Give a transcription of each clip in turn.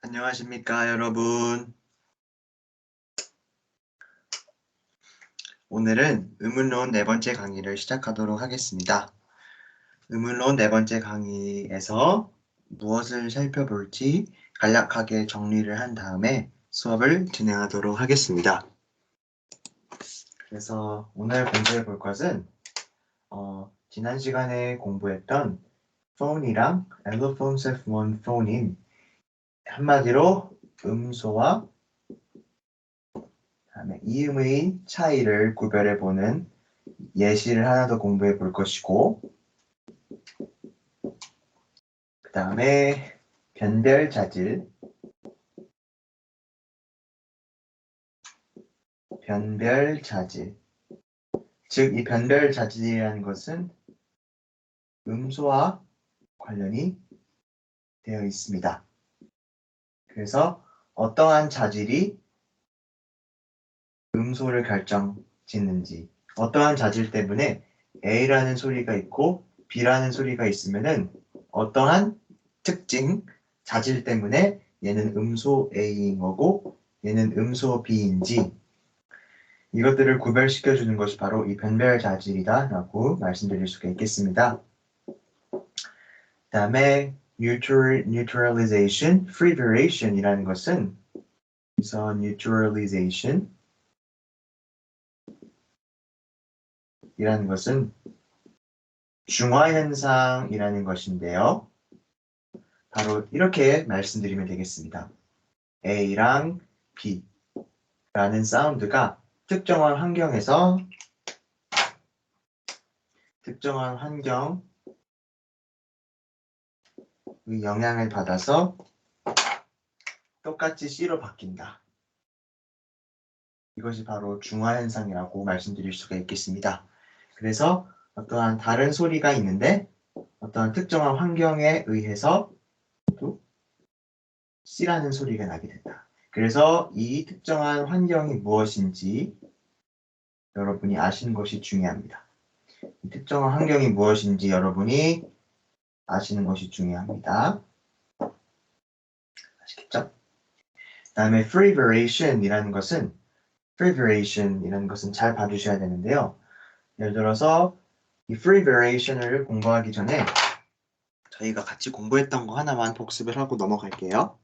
안녕하십니까, 여러분. 오늘은 의문론 네 번째 강의를 시작하도록 하겠습니다. 의문론 네 번째 강의에서 무엇을 살펴볼지 간략하게 정리를 한 다음에 수업을 진행하도록 하겠습니다. 그래서 오늘 공부해 볼 것은 지난 시간에 공부했던 phone이랑 allophones F1 phone인 한마디로 음소와 다음에 이음의 차이를 구별해 보는 예시를 하나 더 공부해 볼 것이고, 그 다음에 변별자질, 즉 이 변별자질이라는 것은 음소와 관련이 되어 있습니다. 그래서 어떠한 자질이 음소를 결정짓는지, 어떠한 자질 때문에 A라는 소리가 있고 B라는 소리가 있으면은 어떠한 특징, 자질 때문에 얘는 음소 A인 거고 얘는 음소 B인지 이것들을 구별시켜 주는 것이 바로 이 변별 자질이다 라고 말씀드릴 수가 있겠습니다. 그 다음에 neutralization, free variation 이라는 것은 그래서 neutralization 이라는 것은 중화현상이라는 것인데요. 바로 이렇게 말씀드리면 되겠습니다. A랑 B라는 사운드가 특정한 환경에서 특정한 환경의 영향을 받아서 똑같이 C로 바뀐다. 이것이 바로 중화현상이라고 말씀드릴 수가 있겠습니다. 그래서 어떠한 다른 소리가 있는데 어떠한 특정한 환경에 의해서 C라는 소리가 나게 된다. 그래서 이 특정한 환경이 무엇인지 여러분이 아시는 것이 중요합니다. 이 특정한 환경이 무엇인지 여러분이 아시는 것이 중요합니다. 아시겠죠? 그 다음에 free variation 이라는 것은 잘 봐주셔야 되는데요. 예를 들어서 이 free variation을 공부하기 전에 저희가 같이 공부했던 거 하나만 복습을 하고 넘어갈게요.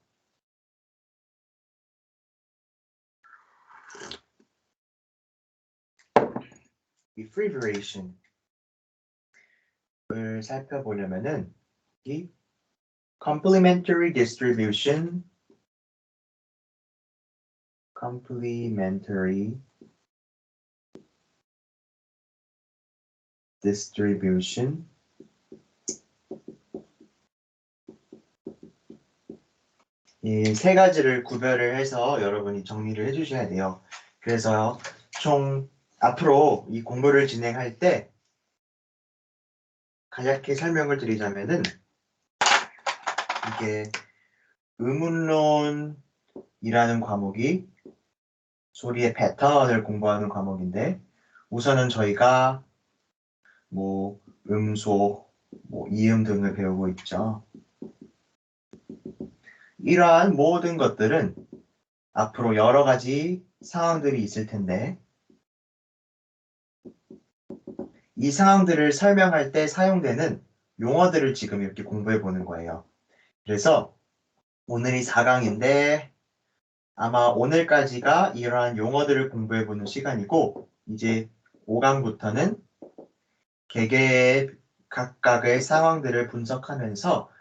이 free variation을 살펴보려면은 이 complementary distribution 이 세 가지를 구별을 해서 여러분이 정리를 해주셔야 돼요. 그래서 총 앞으로 이 공부를 진행할 때 간략히 설명을 드리자면은 이게 의문론이라는 과목이 소리의 패턴을 공부하는 과목인데 우선은 저희가 음소, 이음 등을 배우고 있죠. 이러한 모든 것들은 앞으로 여러 가지 상황들이 있을 텐데 이 상황들을 설명할 때 사용되는 용어들을 지금 이렇게 공부해 보는 거예요. 그래서 오늘이 4강인데 아마 오늘까지가 이러한 용어들을 공부해 보는 시간이고 이제 5강부터는 개개의 각각의 상황들을 분석하면서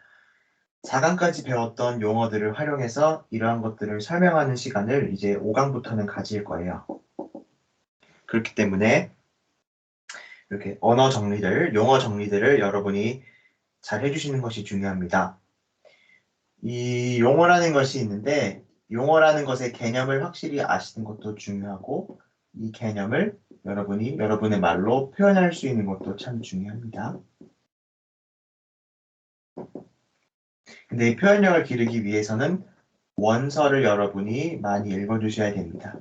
4강까지 배웠던 용어들을 활용해서 이러한 것들을 설명하는 시간을 이제 5강부터는 가질 거예요. 그렇기 때문에 이렇게 언어 정리들, 용어 정리들을 여러분이 잘 해주시는 것이 중요합니다. 이 용어라는 것이 있는데 용어라는 것의 개념을 확실히 아시는 것도 중요하고 이 개념을 여러분이 여러분의 말로 표현할 수 있는 것도 참 중요합니다. 근데 이 표현력을 기르기 위해서는 원서를 여러분이 많이 읽어주셔야 됩니다.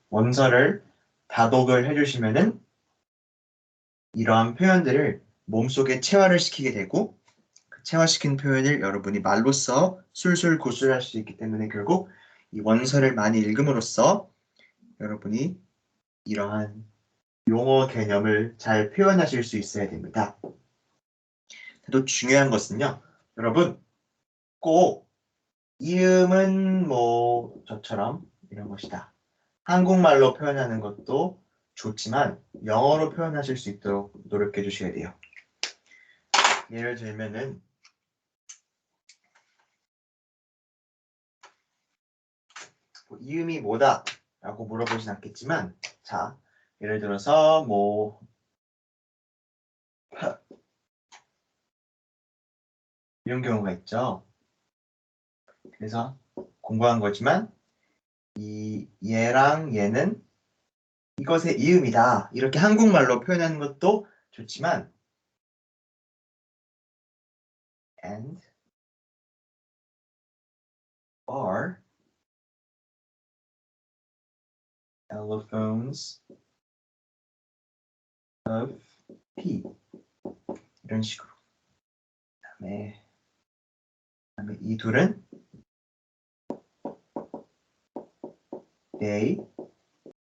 원서를 다독을 해주시면은 이러한 표현들을 몸속에 체화를 시키게 되고 그 체화시킨 표현을 여러분이 말로써 술술 구술할 수 있기 때문에 결국 이 원서를 많이 읽음으로써 여러분이 이러한 용어 개념을 잘 표현하실 수 있어야 됩니다. 또 중요한 것은요. 여러분 꼭 이음은 뭐 저처럼 이런 것이다. 한국말로 표현하는 것도 좋지만 영어로 표현하실 수 있도록 노력해 주셔야 돼요. 예를 들면은 이음이 뭐다 라고 물어보진 않겠지만 자 예를 들어서 뭐 이런 경우가 있죠. 그래서 공부한 거지만 이 얘랑 얘는 이것의 이음이다 이렇게 한국말로 표현하는 것도 좋지만 and are allophones of P 이런 식으로 그다음에 이 둘은 they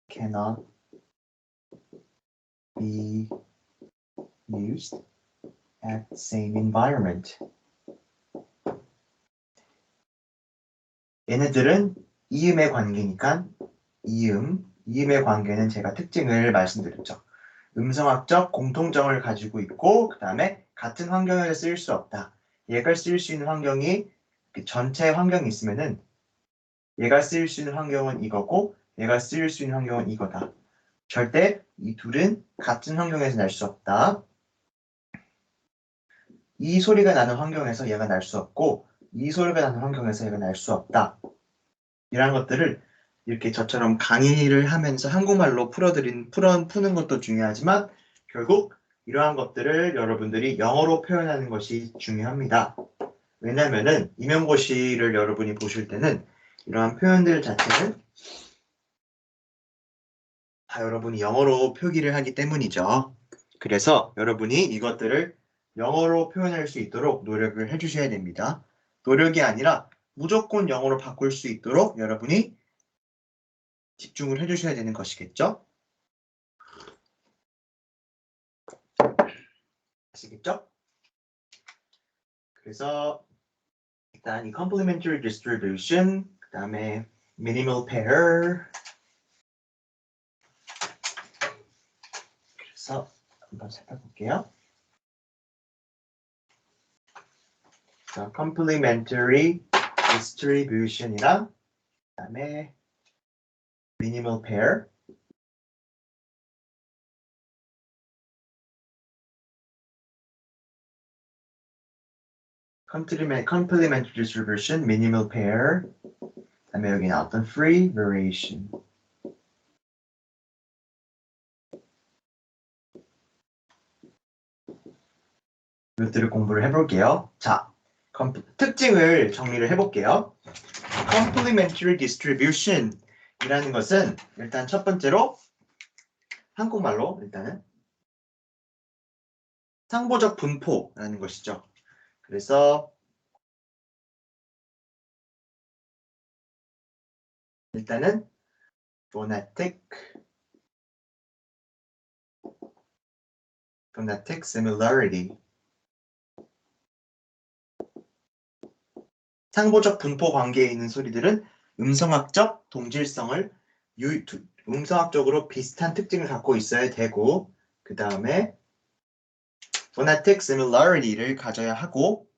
cannot be used at the same environment. 얘네들은 이음의 관계니까 이음의 관계는 제가 특징을 말씀드렸죠. 음성학적 공통점을 가지고 있고 그 다음에 같은 환경에서 쓰일 수 없다. 얘가 쓰일 수 있는 환경이 전체 환경이 있으면은 얘가 쓰일 수 있는 환경은 이거고 얘가 쓰일 수 있는 환경은 이거다. 절대 이 둘은 같은 환경에서 날 수 없다. 이 소리가 나는 환경에서 얘가 날 수 없고 이 소리가 나는 환경에서 얘가 날 수 없다. 이런 것들을 이렇게 저처럼 강의를 하면서 한국말로 푸는 것도 중요하지만 결국 이러한 것들을 여러분들이 영어로 표현하는 것이 중요합니다. 왜냐면은 임용고시를 여러분이 보실 때는 이러한 표현들 자체를 다 여러분이 영어로 표기를 하기 때문이죠. 그래서 여러분이 이것들을 영어로 표현할 수 있도록 노력을 해주셔야 됩니다. 노력이 아니라 무조건 영어로 바꿀 수 있도록 여러분이 집중을 해주셔야 되는 것이겠죠? 아시겠죠? 그래서 일단 이 complementary distribution, 그 다음에 minimal pair. 그래서 한번 살펴볼게요. 자, complementary distribution이랑 그 다음에 minimal pair. complementary distribution, minimal pair. 그 다음에 여기 나왔던 free variation. 이것들을 공부를 해볼게요. 자, 특징을 정리를 해볼게요. complementary distribution 이라는 것은 일단 첫 번째로 한국말로 일단은 상보적 분포라는 것이죠. 그래서 일단은 phonetic similarity 상보적 분포 관계에 있는 소리들은 음성학적 동질성을 음성학적으로 비슷한 특징을 갖고 있어야 되고 그 다음에 phonetic similarity를 가져야 하고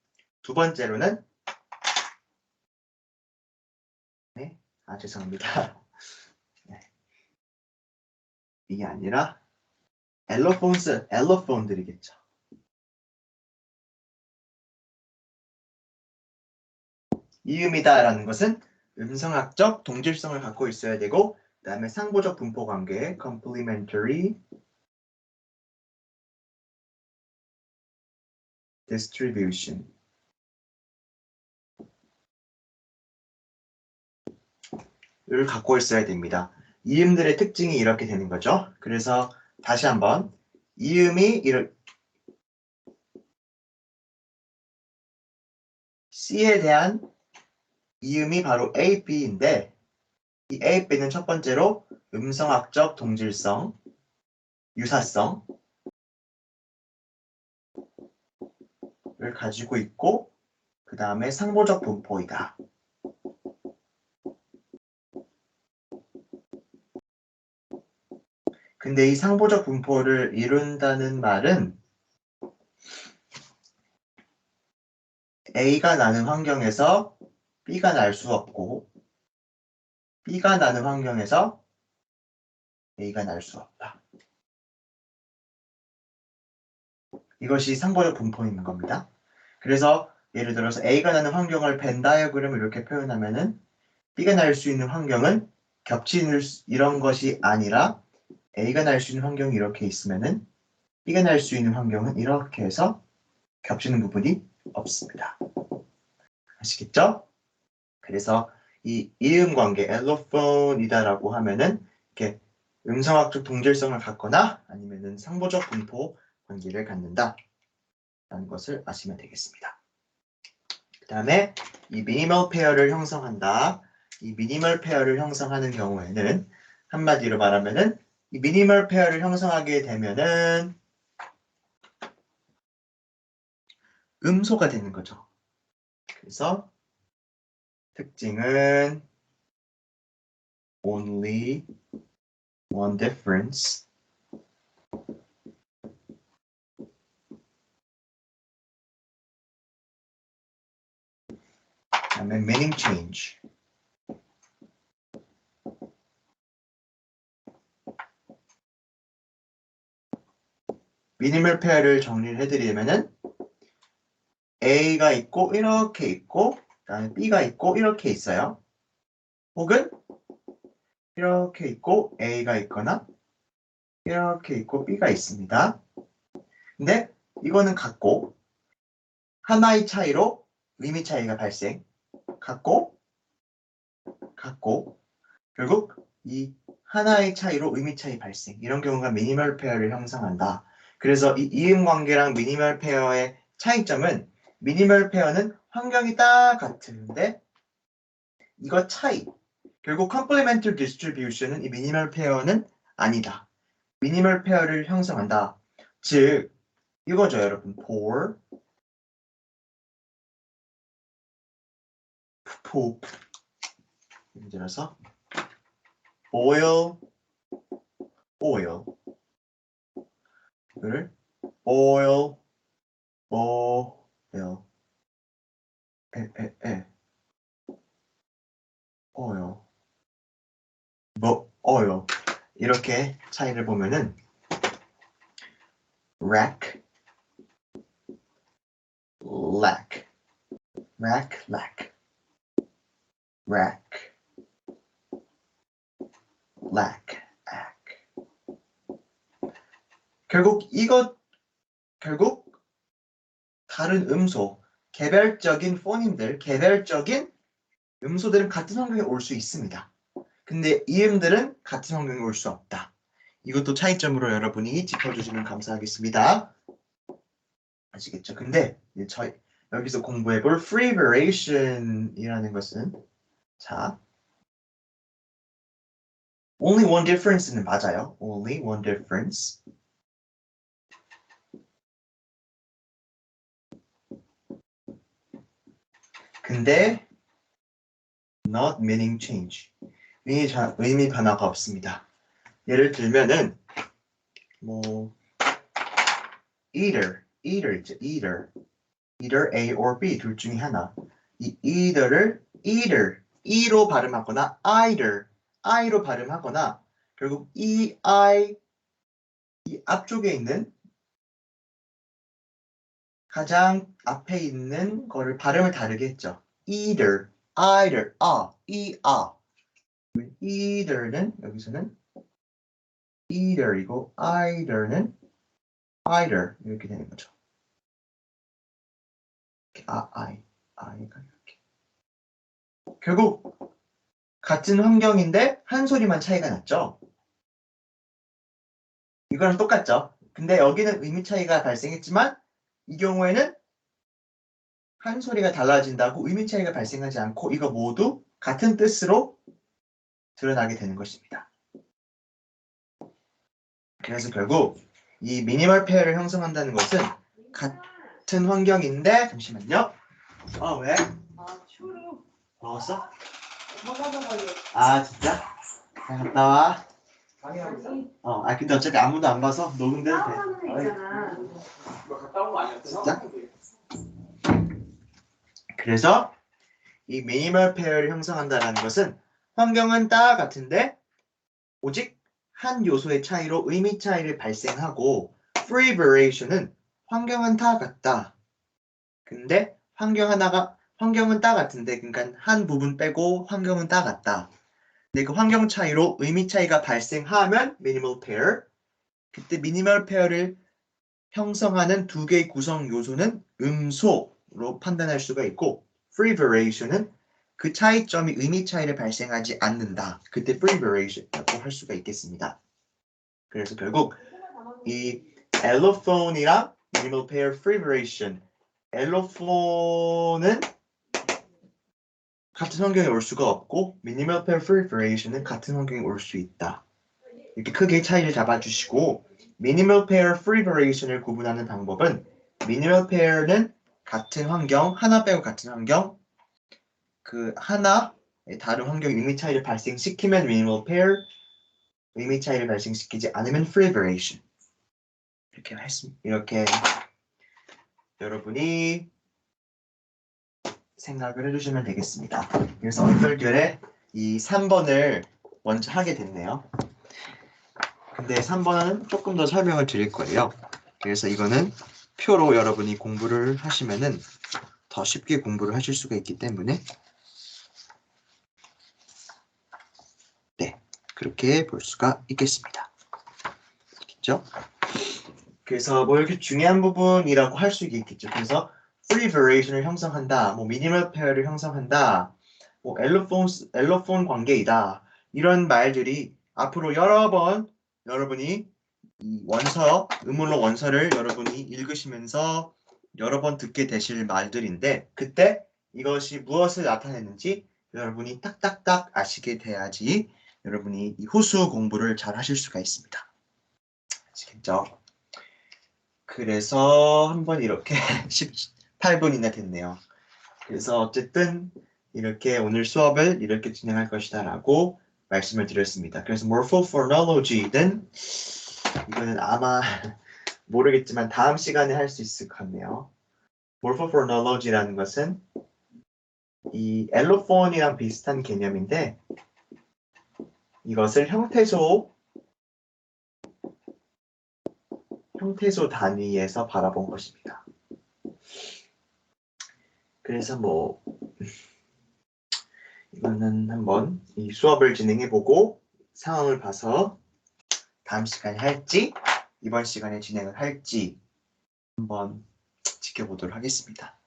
두 번째로는 죄송합니다. 네. 이게 아니라 엘로폰들이겠죠. 이음이다라는 것은 음성학적 동질성을 갖고 있어야 되고 그 다음에 상보적 분포 관계 complementary distribution 을 갖고 있어야 됩니다. 이음들의 특징이 이렇게 되는 거죠. 그래서 다시 한번 이음이 C에 대한 이음이 바로 A, B인데 이 A, B는 첫 번째로 음성학적 동질성, 유사성을 가지고 있고 그 다음에 상보적 분포이다. 근데 이 상보적 분포를 이룬다는 말은 A가 나는 환경에서 B가 날 수 없고 B가 나는 환경에서 A가 날 수 없다. 이것이 상보적 분포인 겁니다. 그래서 예를 들어서 A가 나는 환경을 벤 다이어그램을 이렇게 표현하면은 B가 날 수 있는 환경은 겹치는 이런 것이 아니라 A가 날 수 있는 환경이 이렇게 있으면은 B가 날 수 있는 환경은 이렇게 해서 겹치는 부분이 없습니다. 아시겠죠? 그래서 이 이음 관계 엘로폰이다라고 하면은 이렇게 음성학적 동질성을 갖거나 아니면은 상보적 분포 관계를 갖는다 라는 것을 아시면 되겠습니다. 그 다음에 이 미니멀 페어를 형성한다. 이 미니멀 페어를 형성하는 경우에는 한마디로 말하면은 이 미니멀 페어를 형성하게 되면은 음소가 되는 거죠. 그래서 특징은 only one difference 그다음에 meaning change 미니멀 페어를 정리를 해드리면은 A가 있고 이렇게 있고 그다음에 B가 있고 이렇게 있어요. 혹은 이렇게 있고 A가 있거나 이렇게 있고 B가 있습니다. 근데 이거는 같고 하나의 차이로 의미 차이가 발생. 같고 결국 이 하나의 차이로 의미 차이 발생. 이런 경우가 미니멀 페어를 형성한다. 그래서 이 이음 관계랑 미니멀 페어의 차이점은 미니멀 페어는 환경이 딱 같은데 이거 차이. 결국 complementary distribution은 이 미니멀 페어는 아니다. 미니멀 페어를 형성한다. 즉 이거죠, 여러분. for poop 예를 들어서 oil을 oil oil oil 이렇게 차이를 보면은 rack lack 결국 다른 음소 개별적인 포님들 개별적인 음소들은 같은 환경에 올 수 있습니다. 근데 이음들은 같은 환경에 올 수 없다. 이것도 차이점으로 여러분이 짚어주시면 감사하겠습니다. 아시겠죠? 근데 저희 여기서 공부해볼 free variation이라는 것은 자 only one difference는 맞아요. only one difference. 근데 not meaning change. 의미 변화가 없습니다. 예를 들면은 뭐 either 있죠. either A or B 둘 중에 하나. 이 either를 E로 발음하거나 I로 발음하거나 결국 이 앞쪽에 있는 가장 앞에 있는 거를 발음을 다르게 했죠. either는 여기서는 either이고 either는 either 이렇게 되는 거죠. I가 이렇게. 결국 같은 환경인데 한 소리만 차이가 났죠. 이거랑 똑같죠. 근데 여기는 의미 차이가 발생했지만 이 경우에는 한 소리가 달라진다고 의미 차이가 발생하지 않고 이거 모두 같은 뜻으로 드러나게 되는 것입니다. 그래서 결국 이 미니멀 페어를 형성한다는 것은 같은 환경인데 잠시만요. 왜? 추루. 먹었어? 엄마가 가져가려. 진짜? 잘 갔다 와. 아니, 근데 어차피 아무도 안 봐서 녹음돼도 돼. 싸우는 애 있잖아. 뭐 갔다 온 거 아니었어? 진짜? 그래서 이 미니멀 페어를 형성한다는 것은 환경은 다 같은데 오직 한 요소의 차이로 의미 차이를 발생하고 free variation은 환경은 다 같다. 근데 환경은 다 같은데 그러니까 한 부분 빼고 환경은 다 같다. 근데 그 환경 차이로 의미 차이가 발생하면 minimal pair. 그때 minimal pair를 형성하는 두 개의 구성 요소는 음소로 판단할 수가 있고 free variation은 그 차이점이 의미 차이를 발생하지 않는다. 그때 free variation이라고 할 수가 있겠습니다. 그래서 결국 이 allophone이랑 minimal pair free variation allophone은 같은 환경에 올 수가 없고 minimal pair free variation은 같은 환경에 올 수 있다. 이렇게 크게 차이를 잡아주시고 minimal pair free variation을 구분하는 방법은 minimal pair는 같은 환경, 하나 빼고 같은 환경, 그 하나 다른 환경 의미 차이를 발생시키면 minimal pair, 의미 차이를 발생시키지 않으면 free variation. 이렇게 여러분이 생각을 해주시면 되겠습니다. 그래서 얼떨결에 이 3번을 먼저 하게 됐네요. 근데 3번은 조금 더 설명을 드릴 거예요. 그래서 이거는 표로 여러분이 공부를 하시면은 더 쉽게 공부를 하실 수가 있기 때문에 네, 그렇게 볼 수가 있겠습니다. 그렇죠? 그래서 뭐 이렇게 중요한 부분이라고 할 수 있겠죠. 그래서 free variation을 형성한다, 뭐 minimal pair를 형성한다, 뭐 엘로폰 관계이다 이런 말들이 앞으로 여러 번 여러분이 이 원서, 의문로 원서를 여러분이 읽으시면서 여러 번 듣게 되실 말들인데 그때 이것이 무엇을 나타내는지 여러분이 딱딱딱 아시게 돼야지 여러분이 이 후수 공부를 잘 하실 수가 있습니다. 아시겠죠? 그래서 한번 이렇게 18분이나 됐네요. 그래서 어쨌든 이렇게 오늘 수업을 이렇게 진행할 것이다 라고 말씀을 드렸습니다. 그래서 morphophonology는 이거는 아마 모르겠지만 다음 시간에 할 수 있을 것 같네요. morphophonology라는 것은 이 엘로폰이랑 비슷한 개념인데 이것을 형태소 단위에서 바라본 것입니다. 그래서 뭐 이거는 한번 이 수업을 진행해보고 상황을 봐서 다음 시간에 할지 이번 시간에 진행을 할지 한번 지켜보도록 하겠습니다.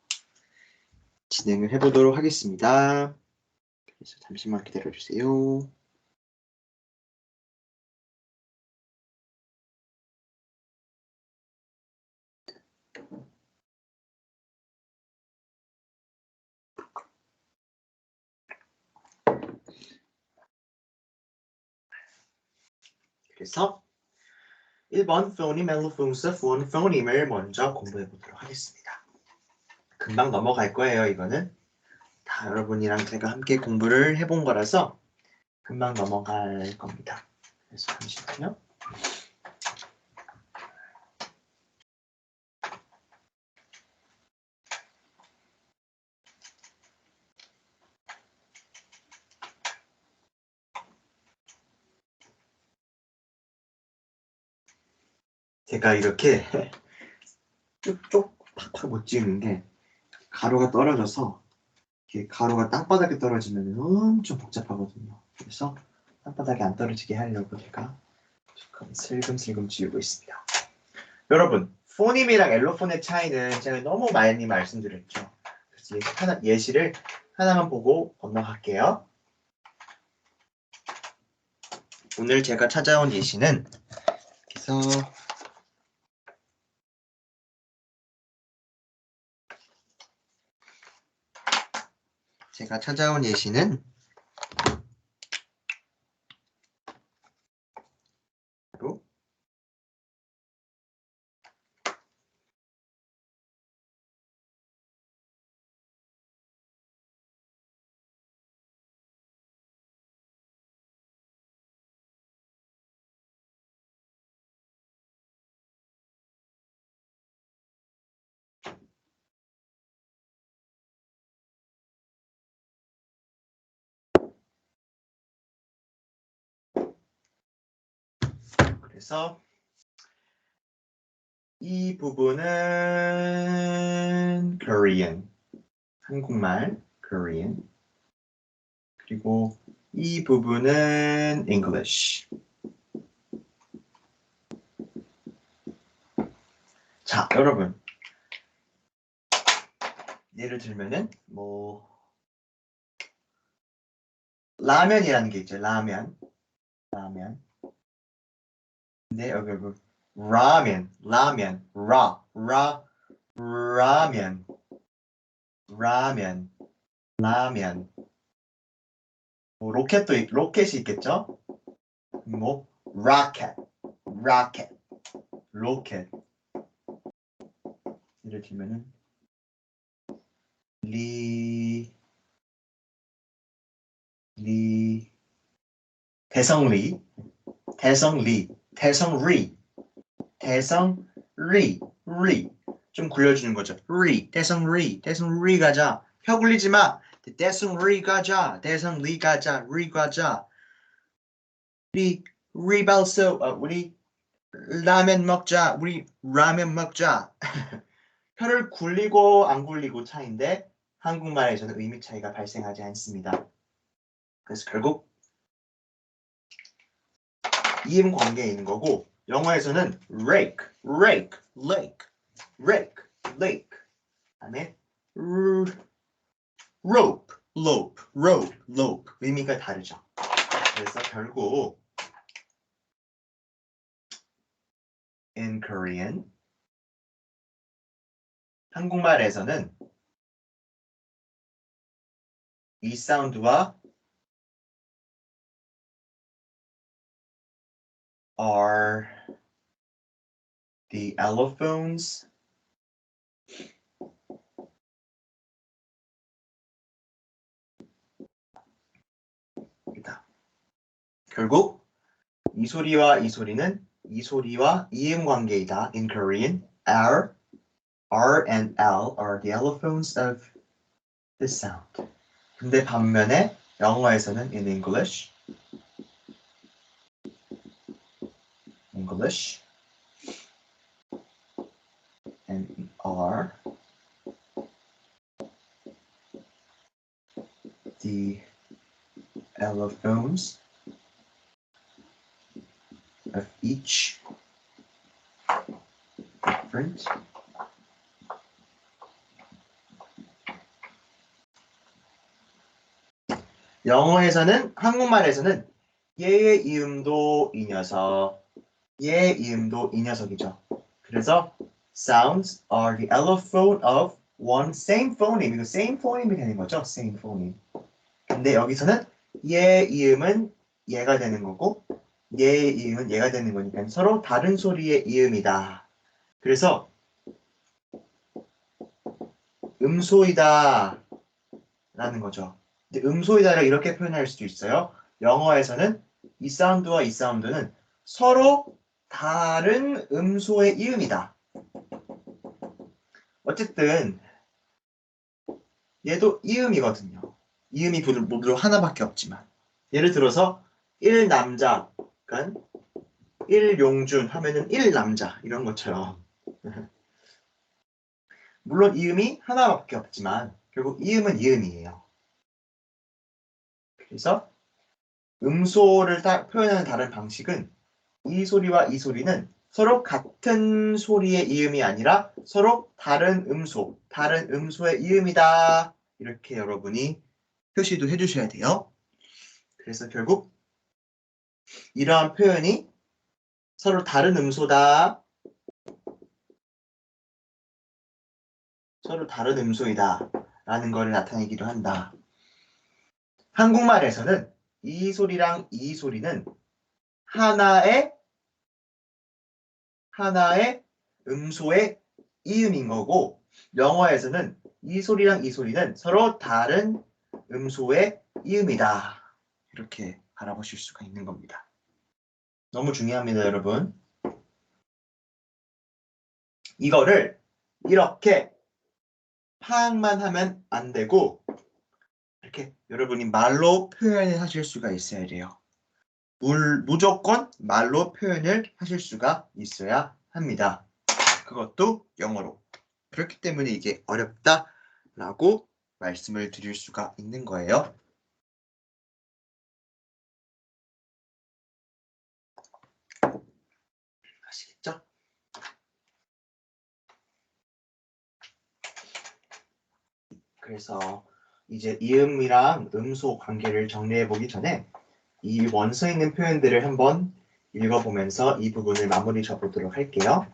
진행을 해보도록 하겠습니다. 그래서 잠시만 기다려주세요. 그래서 1번 phoneme, allophonous, phoneme을 먼저 공부해 보도록 하겠습니다. 금방 넘어갈 거예요. 이거는 다 여러분이랑 제가 함께 공부를 해본 거라서 금방 넘어갈 겁니다. 그래서 잠시만요. 제가 이렇게 쭉쭉 팍팍 못 찍는 게 가루가 떨어져서 이렇게 가루가 땅바닥에 떨어지면 엄청 복잡하거든요. 그래서 땅바닥에 안 떨어지게 하려고 제가 조금 슬금슬금 지우고 있습니다. 여러분, 포님이랑 엘로폰의 차이는 제가 너무 많이 말씀드렸죠. 그래서 예시를 하나만 보고 건너갈게요. 오늘 제가 찾아온 예시는 그래서 제가 찾아온 예시는 바로 그래서 이 부분은 Korean, 한국말 Korean, 그리고 이 부분은 English. 자, 여러분. 예를 들면은 뭐 라면이라는 게 있죠. 라면. 근데 여기 라면, 라면. 뭐 로켓이 있겠죠? 뭐 rocket, 로켓. 예를 들면은 대성리 좀 굴려주는 거죠. 대성리 가자. 혀 굴리지 마. 대성리 가자. 우리 라면 먹자. 혀를 굴리고 안 굴리고 차이인데 한국말에서는 의미 차이가 발생하지 않습니다. 그래서 결국 이음 관계에 있는 거고 영어에서는 rake, 그다음에 rope 의미가 다르죠. 그래서 결국 in Korean 한국말에서는 이 사운드와 are the allophones 결국 이 소리와 이 소리는 이 소리와 이음 관계이다. In Korean, R and L are the allophones of this sound. 근데 반면에 영어에서는 in English and are the allophones of each different 영어에서는 한국말에서는 얘의 이음도 이 녀석이죠. 그래서 sounds are the allophone of one same phoneme. 이거 same phoneme이 되는 거죠. same phoneme. 근데 여기서는 얘 이음은 얘가 되는 거고 얘의 이음은 얘가 되는 거니까 서로 다른 소리의 이음이다. 그래서 음소이다 라는 거죠. 근데 음소이다를 이렇게 표현할 수도 있어요. 영어에서는 이 사운드와 이 사운드는 서로 다른 음소의 이음이다. 어쨌든 얘도 이음이거든요. 이음이 모두 하나밖에 없지만 예를 들어서 1남자, 그러니까 1용준 하면은 1남자 이런 것처럼 물론 이음이 하나밖에 없지만 결국 이음은 이음이에요. 그래서 음소를 표현하는 다른 방식은 이 소리와 이 소리는 서로 같은 소리의 이음이 아니라 서로 다른 음소의 이음이다. 이렇게 여러분이 표시도 해주셔야 돼요. 그래서 결국 이러한 표현이 서로 다른 음소다. 서로 다른 음소이다. 라는 것을 나타내기도 한다. 한국말에서는 이 소리랑 이 소리는 하나의 음소의 이음인 거고, 영어에서는 이 소리랑 이 소리는 서로 다른 음소의 이음이다. 이렇게 알아보실 수가 있는 겁니다. 너무 중요합니다, 여러분. 이거를 이렇게 파악만 하면 안 되고, 이렇게 여러분이 말로 표현을 하실 수가 있어야 돼요. 무조건 말로 표현을 하실 수가 있어야 합니다. 그것도 영어로. 그렇기 때문에 이게 어렵다라고 말씀을 드릴 수가 있는 거예요. 아시겠죠? 그래서 이제 이음이랑 음소 관계를 정리해 보기 전에 이 원서 있는 표현들을 한번 읽어보면서 이 부분을 마무리 져보도록 할게요.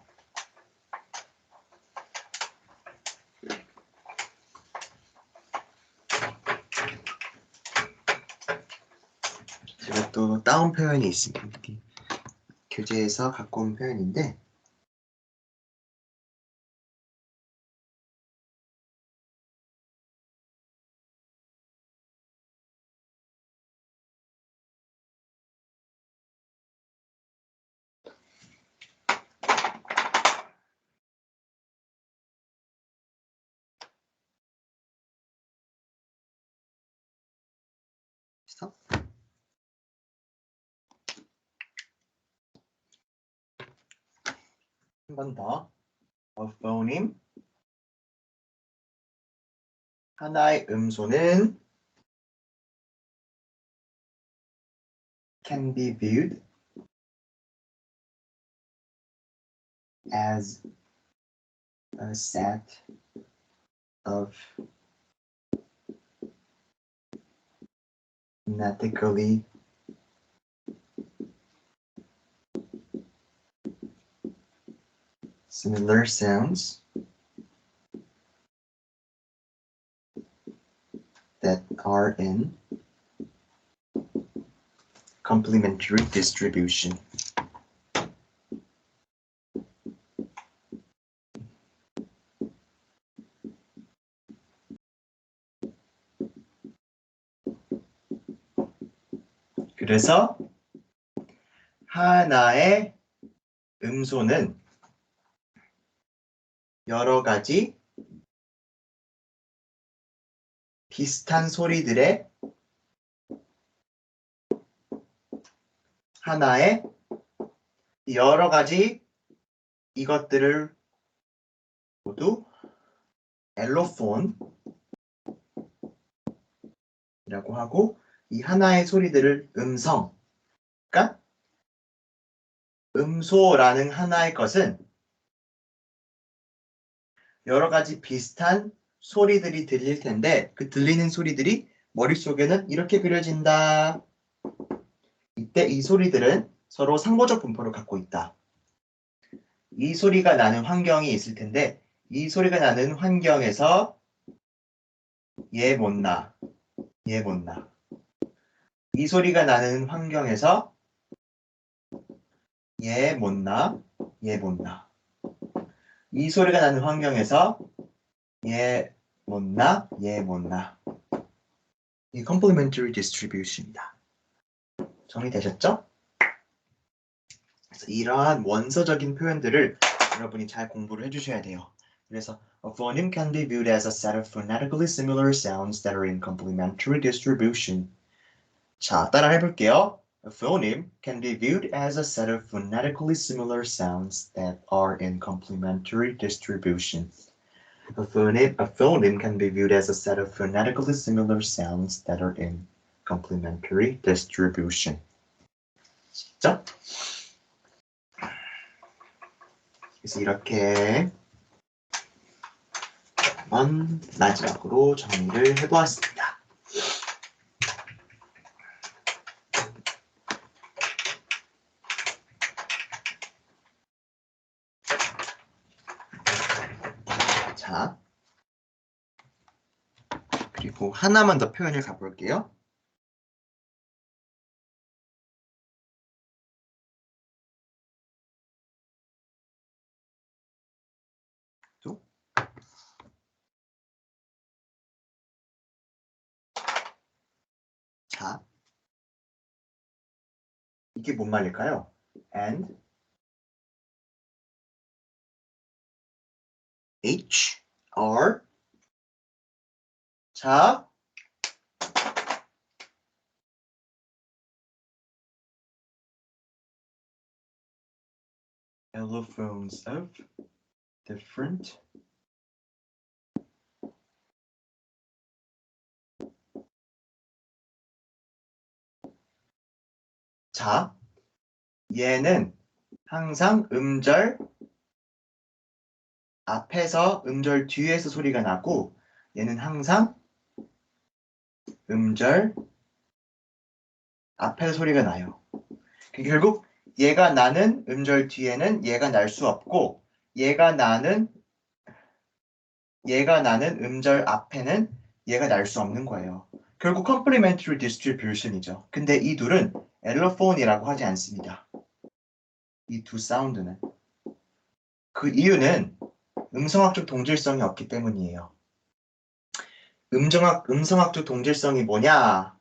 제가 또 따온 표현이 있습니다. 교재에서 갖고 온 표현인데, 한 번 더. A phoneme. 하나의 음소는 can be viewed as a set of phonetically similar sounds that are in complementary distribution. 그래서 하나의 음소는 여러 가지 비슷한 소리들의 하나의 여러 가지 이것들을 모두 엘로폰이라고 하고, 이 하나의 소리들을 음성, 그러니까 음소라는 하나의 것은 여러 가지 비슷한 소리들이 들릴 텐데, 그 들리는 소리들이 머릿속에는 이렇게 그려진다. 이때 이 소리들은 서로 상호적 분포를 갖고 있다. 이 소리가 나는 환경이 있을 텐데, 이 소리가 나는 환경에서 얘 못 나, 얘 못 나. 이 소리가 나는 환경에서 얘 못 나, 얘 못 나. 이 소리가 나는 환경에서 얘 못 나, 얘 못 나. 이 complementary distribution이다. 정리되셨죠? 그래서 이러한 원서적인 표현들을 여러분이 잘 공부를 해주셔야 돼요. 그래서 a phoneme can be viewed as a set of phonetically similar sounds that are in complementary distribution. 자, 따라 해볼게요. A phoneme can be viewed as a set of phonetically similar sounds that are in complementary distribution. A phoneme can be viewed as a set of phonetically similar sounds that are in complementary distribution. 진짜? 그래서 이렇게 한번 마지막으로 정리를 해보았습니다. 자, 그리고 하나만 더 표현을 가볼게요. 자, 이게 뭔 말일까요? And H, R. 자, allophones of different 자, 얘는 항상 음절 앞에서 음절 뒤에서 소리가 나고 얘는 항상 음절 앞에서 소리가 나요. 결국 얘가 나는 음절 뒤에는 얘가 날 수 없고 얘가 나는 음절 앞에는 얘가 날 수 없는 거예요. 결국 complementary distribution이죠. 근데 이 둘은 allophone이라고 하지 않습니다. 이 두 사운드는. 그 이유는 음성학적 동질성이 없기 때문이에요. 음성학적 동질성이 뭐냐?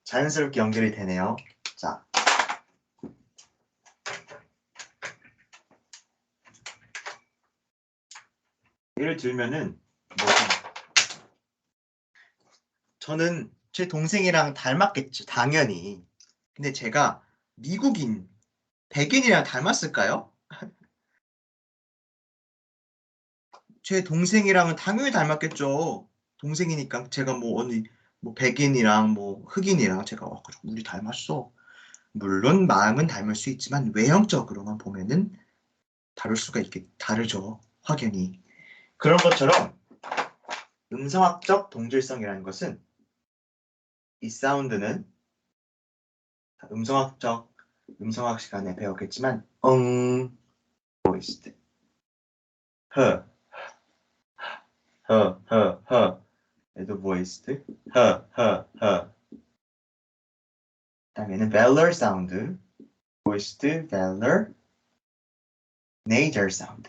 자연스럽게 연결이 되네요. 자, 예를 들면은 저는 제 동생이랑 닮았겠죠, 당연히. 근데 제가 미국인, 백인이랑 닮았을까요? 제 동생이랑은 당연히 닮았겠죠. 동생이니까 제가 뭐 어느 뭐 백인이랑 뭐 흑인이랑 제가 우리 닮았어. 물론 마음은 닮을 수 있지만 외형적으로만 보면은 다르죠. 확연히. 그런 것처럼 음성학적 동질성이라는 것은 이 사운드는 음성학 시간에 배웠겠지만 voiced 허 얘도 voiced 허 그다음에는 velar 사운드 voiced velar nasal 사운드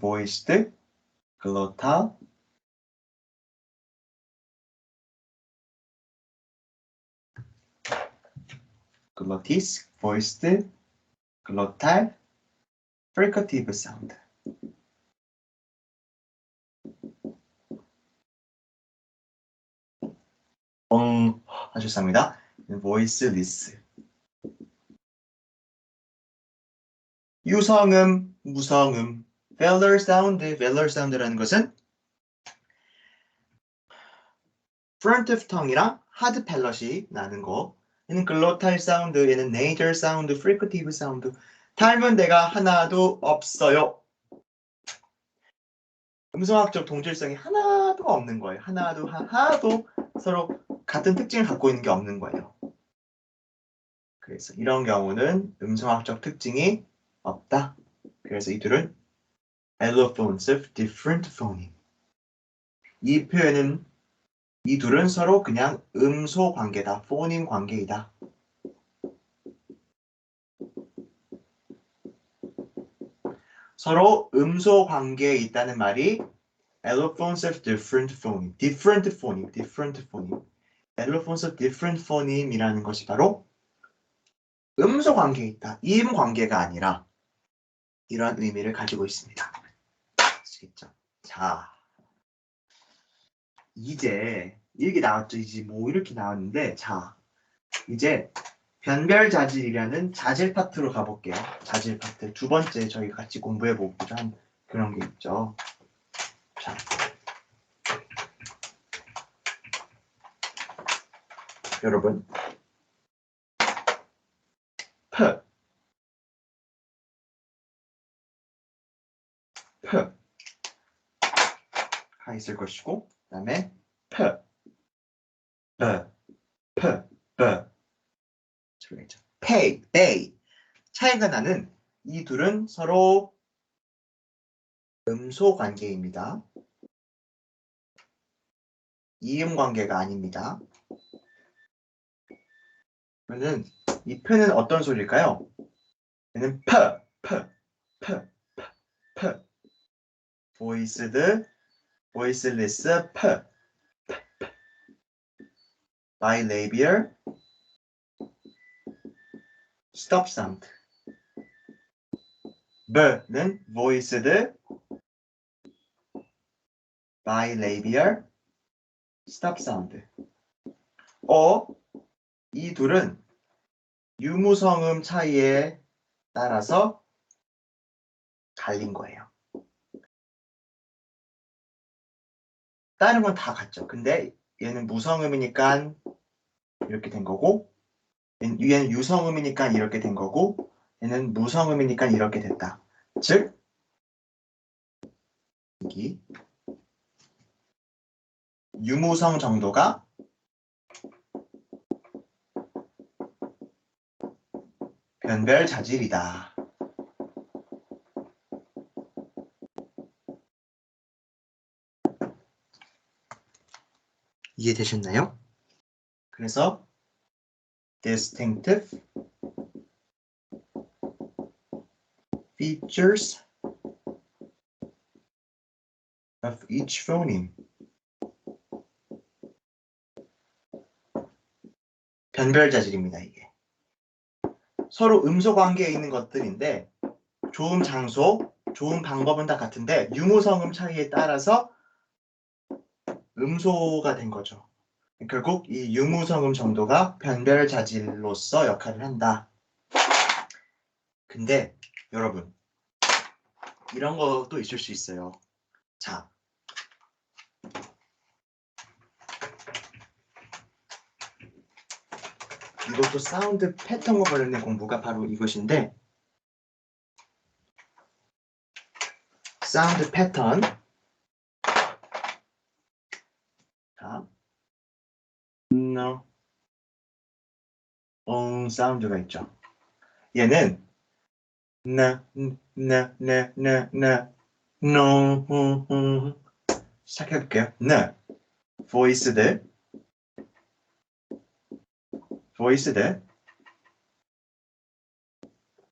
voiced glottal glottis voiced glottal fricative 사운드 하셨습니다. voiceless 유성음, 무성음 velar 사운드라는 것은 front of tongue이랑 hard palate 나는 거 얘는 글로탈 사운드, 얘는 nasal 사운드, fricative 사운드 닮은 데가 하나도 없어요. 음성학적 동질성이 하나도 없는 거예요. 하나도 서로 같은 특징을 갖고 있는 게 없는 거예요. 그래서 이런 경우는 음성학적 특징이 없다. 그래서 이 둘은 allophones of different phoneme. 이 표현은 이 둘은 서로 그냥 음소 관계다. 포님 관계이다. 서로 음소 관계에 있다는 말이 allophones of different phoneme. allophones of different phoneme이라는 것이 바로 음소 관계에 있다. 임 관계가 아니라 이런 의미를 가지고 있습니다. 아시겠죠? 자, 이제 이렇게 나왔죠. 이제 뭐 이렇게 나왔는데 자, 이제 변별 자질이라는 자질 파트로 가볼게요. 자질 파트. 두 번째 저희가 같이 공부해보기로 한 그런 게 있죠. 자. 여러분. 가 있을 것이고, 그 다음에 pay. 차이가 나는 이 둘은 서로 음소 관계입니다. 이음 관계가 아닙니다. 그러면 이 표는 어떤 소리일까요? 얘는 voiced voiceless p, bilabial stop sound. b는 voiced bilabial stop sound. 이 둘은 유무성음 차이에 따라서 갈린 거예요. 다른 건 다 같죠. 근데 얘는 무성음이니까 이렇게 된 거고, 얘는 유성음이니까 이렇게 된 거고, 얘는 무성음이니까 이렇게 됐다. 즉, 여기 유무성 정도가 변별 자질이다. 이해되셨나요? 그래서 distinctive features of each phoneme. 변별 자질입니다, 이게. 서로 음소 관계에 있는 것들인데 조음 장소, 조음 방법은 다 같은데 유무성음 차이에 따라서 음소가 된 거죠. 결국 이 유무성음 정도가 변별 자질로서 역할을 한다. 근데 여러분 이런 것도 있을 수 있어요. 자, 이것도 사운드 패턴과 관련된 공부가 바로 이것인데 사운드 패턴. 자, 사운드가 있죠. 얘는 시작해볼게요. voiced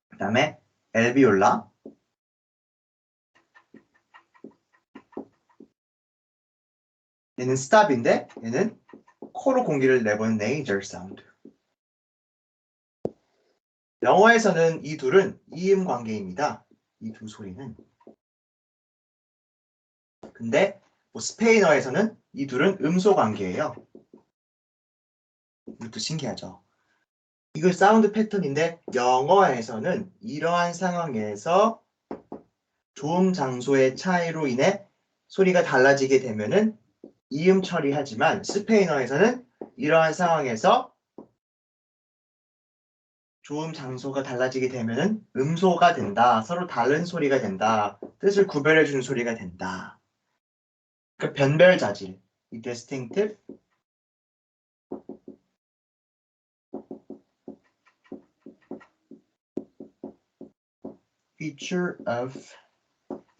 그 다음에 alveolar 얘는 stop인데 얘는 코로 공기를 내보는 nasal sound. 영어에서는 이 둘은 이음 관계입니다. 이 두 소리는. 근데 스페인어에서는 이 둘은 음소 관계예요. 이것도 신기하죠. 이거 사운드 패턴인데 영어에서는 이러한 상황에서 조음 장소의 차이로 인해 소리가 달라지게 되면은 이음 처리하지만 스페인어에서는 이러한 상황에서 조음 장소가 달라지게 되면은 음소가 된다. 서로 다른 소리가 된다. 뜻을 구별해 주는 소리가 된다. 그러니까 변별 자질, 이 distinctive feature of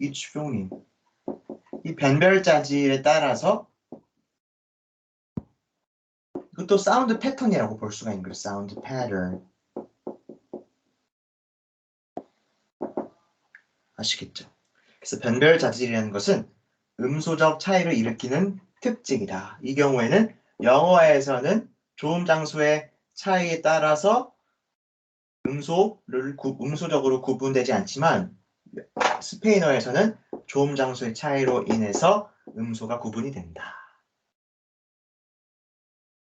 each phoneme. 이 변별 자질에 따라서 이것도 사운드 패턴이라고 볼 수가 있는 거예요. 사운드 패턴. 아시겠죠? 그래서 변별 자질이라는 것은 음소적 차이를 일으키는 특징이다. 이 경우에는 영어에서는 조음 장소의 차이에 따라서 음소적으로 구분되지 않지만 스페인어에서는 조음 장소의 차이로 인해서 음소가 구분이 된다.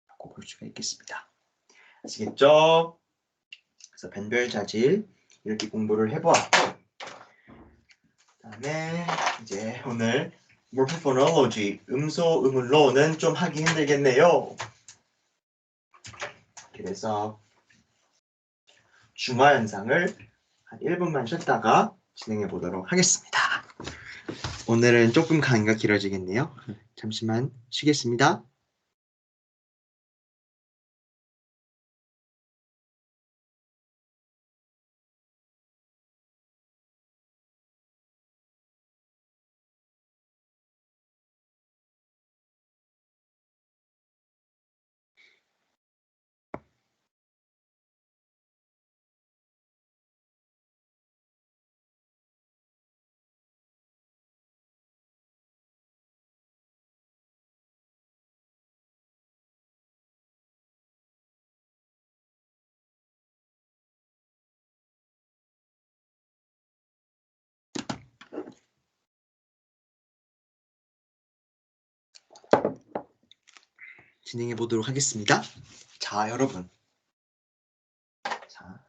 라고 볼 수가 있겠습니다. 아시겠죠? 그래서 변별 자질 이렇게 공부를 해보았고 그다음에 이제 오늘 morphophonology 음소 음을로는 좀 하기 힘들겠네요. 그래서 중화 현상을 한 1분만 쉬었다가 진행해 보도록 하겠습니다. 오늘은 조금 강의가 길어지겠네요. 잠시만 쉬겠습니다. 진행해 보도록 하겠습니다. 자, 여러분. 자,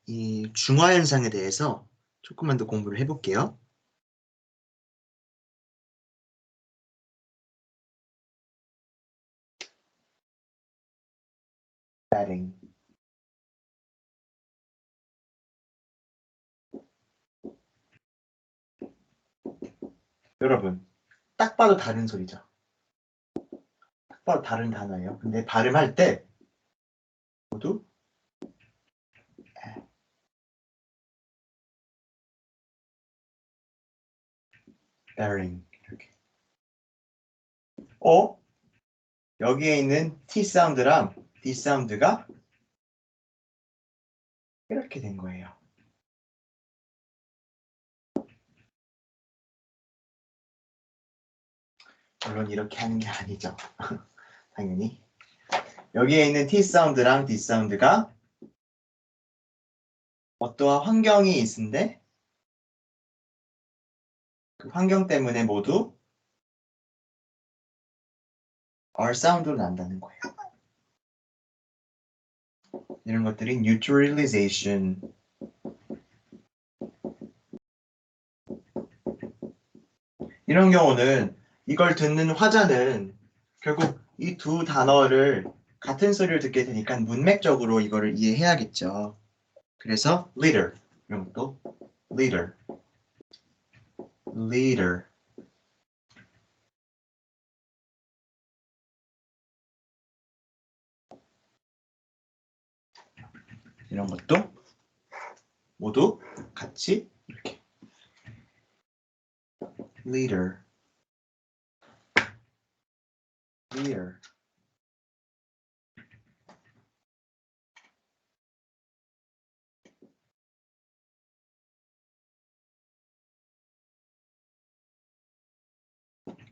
이 중화 현상에 대해서 조금만 더 공부를 해볼게요. batting. 여러분, 딱 봐도 다른 소리죠. 딱 봐도 다른 단어예요. 근데 발음할 때 모두 batting 이렇게. 여기에 있는 T 사운드랑 D 사운드가 이렇게 된 거예요. 물론 이렇게 하는 게 아니죠. 당연히. 여기에 있는 T 사운드랑 D 사운드가 어떠한 환경이 있는데 그 환경 때문에 모두 R 사운드로 난다는 거예요. 이런 것들이 neutralization. 이런 경우는 이걸 듣는 화자는 결국 이 두 단어를 같은 소리를 듣게 되니까 문맥적으로 이거를 이해해야겠죠. 그래서 leader 이런 것도 leader 이런 것도 모두 같이 이렇게 leader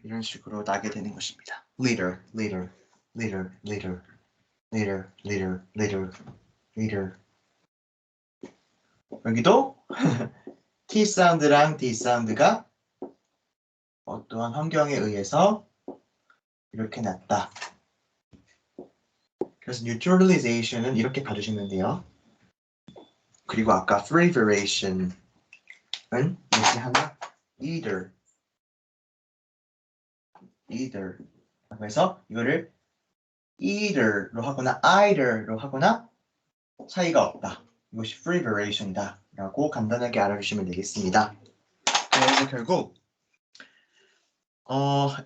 이런 식으로 나게 되는 것입니다. leader 여기도 T 사운드랑 D 사운드가 어떠한 환경에 의해서 이렇게 났다. 그래서 neutralization은 이렇게 봐주시면 돼요. 그리고 아까 free variation은 이렇게 하나 either 그래서 이거를 either로 하거나 either로 하거나 차이가 없다. 이것이 free variation이다 라고 간단하게 알아주시면 되겠습니다. 그래서 결국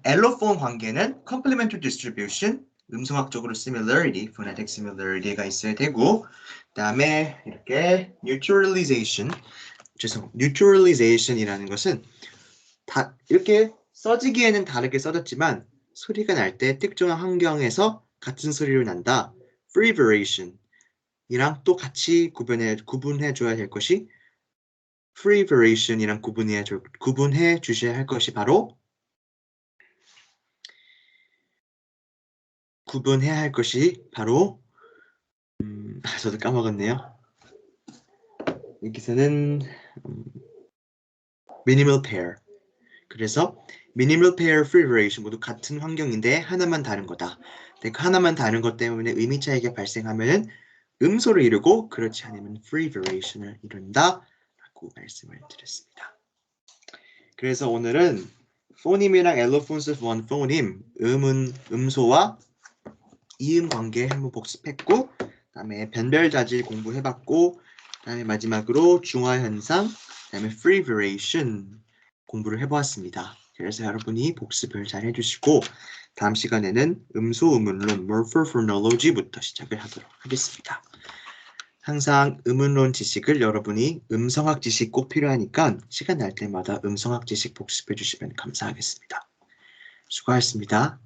알로폰 관계는 complementary distribution, 음성학적으로 similarity, phonetic similarity가 있어야 되고 그 다음에 이렇게 neutralization이라는 것은 이렇게 써지기에는 다르게 써졌지만 소리가 날 때 특정한 환경에서 같은 소리로 난다. free variation 이랑 또 같이 구분해 줘야 될 것이 free variation이랑 구분해 주셔야 할 것이 바로 저도 까먹었네요. 여기서는 minimal pair. 그래서 minimal pair, free variation 모두 같은 환경인데 하나만 다른 거다. 그 하나만 다른 것 때문에 의미 차이가 발생하면 음소를 이루고 그렇지 않으면 free variation을 이룬다 라고 말씀을 드렸습니다. 그래서 오늘은 포님이랑 allophons of one phoneme 음소와 이음 관계 한번 복습했고 그다음에 변별 자질 공부해봤고 그다음에 마지막으로 중화 현상 그다음에 free variation 공부를 해보았습니다. 그래서 여러분이 복습을 잘 해주시고 다음 시간에는 음소 음운론 morphophonology부터 시작을 하도록 하겠습니다. 항상 음운론 지식을 여러분이 음성학 지식 꼭 필요하니까 시간 날 때마다 음성학 지식 복습해 주시면 감사하겠습니다. 수고하셨습니다.